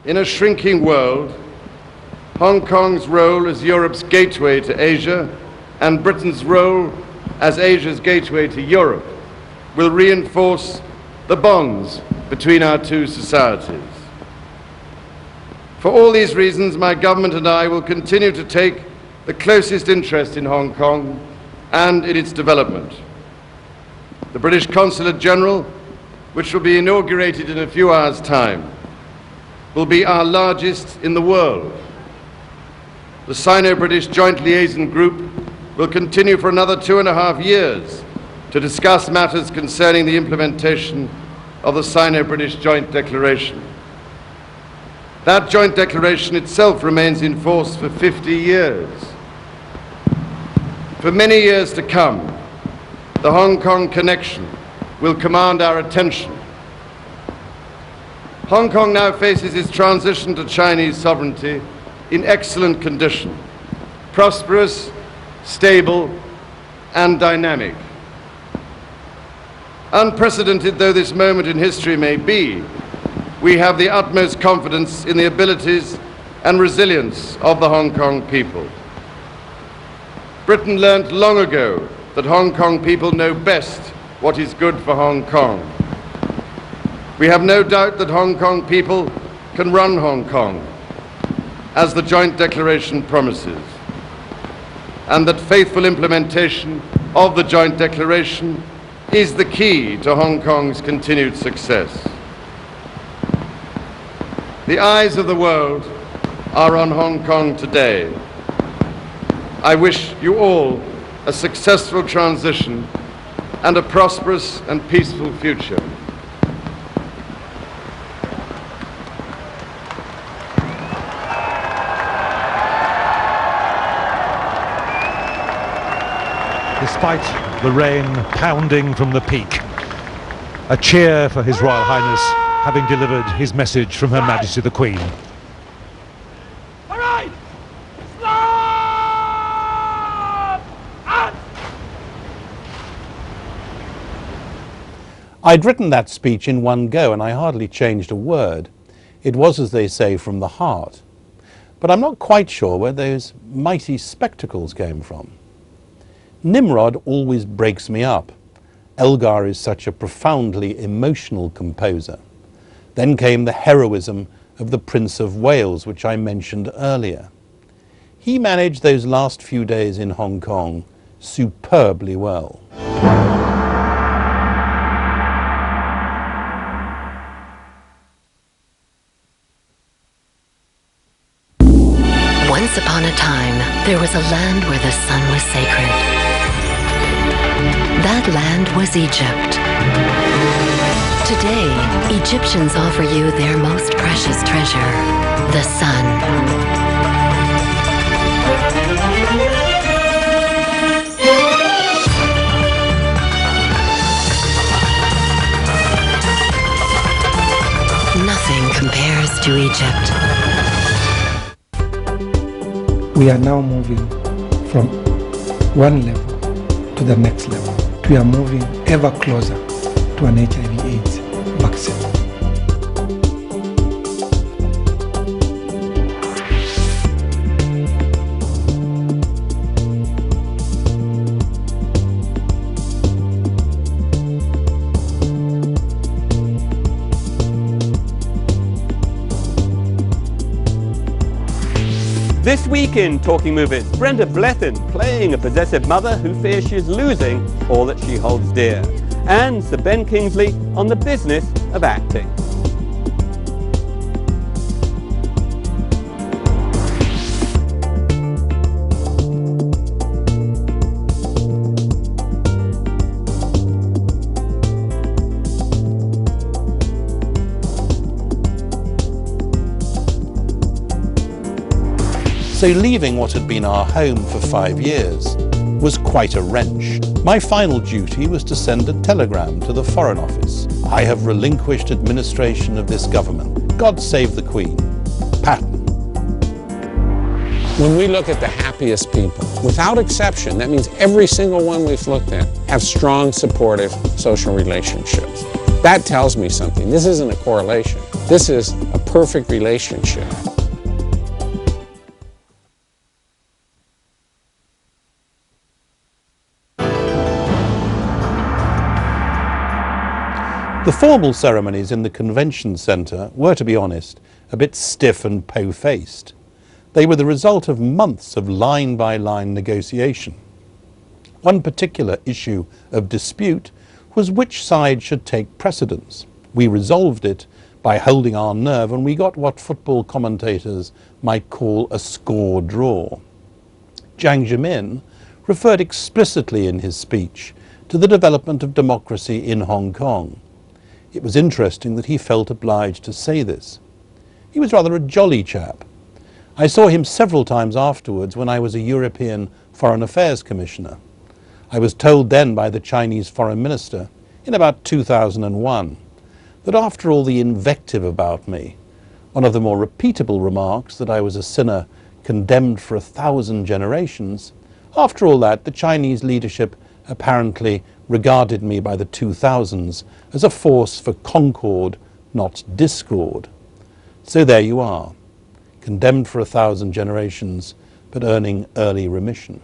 In a shrinking world, Hong Kong's role as Europe's gateway to Asia and Britain's role as Asia's gateway to Europe will reinforce the bonds between our two societies. For all these reasons, my government and I will continue to take the closest interest in Hong Kong and in its development. The British Consulate General, which will be inaugurated in a few hours' time, will be our largest in the world. The Sino-British Joint Liaison Group will continue for another 2.5 years to discuss matters concerning the implementation of the Sino-British Joint Declaration. That joint declaration itself remains in force for 50 years. For many years to come, the Hong Kong connection will command our attention. Hong Kong now faces its transition to Chinese sovereignty in excellent condition, prosperous, stable, and dynamic. Unprecedented though this moment in history may be, we have the utmost confidence in the abilities and resilience of the Hong Kong people. Britain learnt long ago that Hong Kong people know best what is good for Hong Kong. We have no doubt that Hong Kong people can run Hong Kong, as the Joint Declaration promises, and that faithful implementation of the Joint Declaration is the key to Hong Kong's continued success. The eyes of the world are on Hong Kong today. I wish you all a successful transition and a prosperous and peaceful future. Despite the rain pounding from the peak, a cheer for His Royal Highness having delivered his message from Her Majesty the Queen. I'd written that speech in one go and I hardly changed a word. It was, as they say, from the heart. But I'm not quite sure where those mighty spectacles came from. Nimrod always breaks me up. Elgar is such a profoundly emotional composer. Then came the heroism of the Prince of Wales, which I mentioned earlier. He managed those last few days in Hong Kong superbly well. Once upon a time, there was a land where the sun was sacred. That land was Egypt. Today, Egyptians offer you their most precious treasure, the sun. Nothing compares to Egypt. We are now moving from one level to the next level. We are moving ever closer to an HIV/AIDS vaccine. This week in Talking Movies, Brenda Blethyn playing a possessive mother who fears she's losing all that she holds dear, and Sir Ben Kingsley on the business of acting. So leaving what had been our home for 5 years was quite a wrench. My final duty was to send a telegram to the Foreign Office. I have relinquished administration of this government. God save the Queen. Patton. When we look at the happiest people, without exception, that means every single one we've looked at, have strong, supportive social relationships. That tells me something. This isn't a correlation. This is a perfect relationship. The formal ceremonies in the convention centre were, to be honest, a bit stiff and po-faced. They were the result of months of line-by-line negotiation. One particular issue of dispute was which side should take precedence. We resolved it by holding our nerve, and we got what football commentators might call a score draw. Jiang Zemin referred explicitly in his speech to the development of democracy in Hong Kong. It was interesting that he felt obliged to say this. He was rather a jolly chap. I saw him several times afterwards when I was a European Foreign Affairs Commissioner. I was told then by the Chinese Foreign Minister, in about 2001, that after all the invective about me, one of the more repeatable remarks that I was a sinner condemned for 1,000 generations, after all that, the Chinese leadership apparently regarded me by the 2000s as a force for concord, not discord. So there you are, condemned for 1,000 generations, but earning early remission.